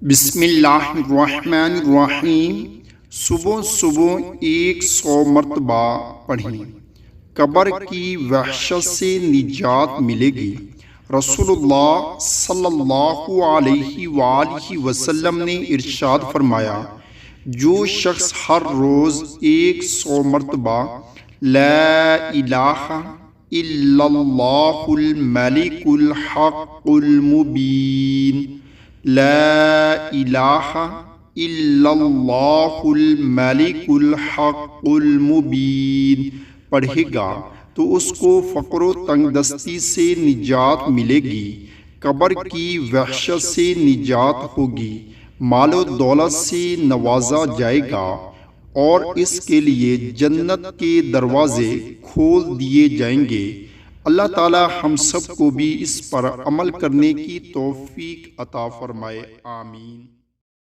بسم اللہ الرحمن الرحیم۔ صبح صبح 100 مرتبہ پڑھیں، قبر کی وحشت سے نجات ملے گی۔ رسول اللہ صلی اللہ علیہ وآلہ وسلم نے ارشاد فرمایا، جو شخص ہر روز 100 مرتبہ لا الہ الا اللہ الملک الحق المبین، لا الہ الا اللہ الملک الحق المبین پڑھے گا تو اس کو فقر و تنگ دستی سے نجات ملے گی، قبر کی وحشت سے نجات ہوگی، مال و دولت سے نوازا جائے گا اور اس کے لیے جنت کے دروازے کھول دیے جائیں گے۔ اللہ تعالی ہم سب کو بھی اس پر عمل کرنے کی توفیق عطا فرمائے، آمین۔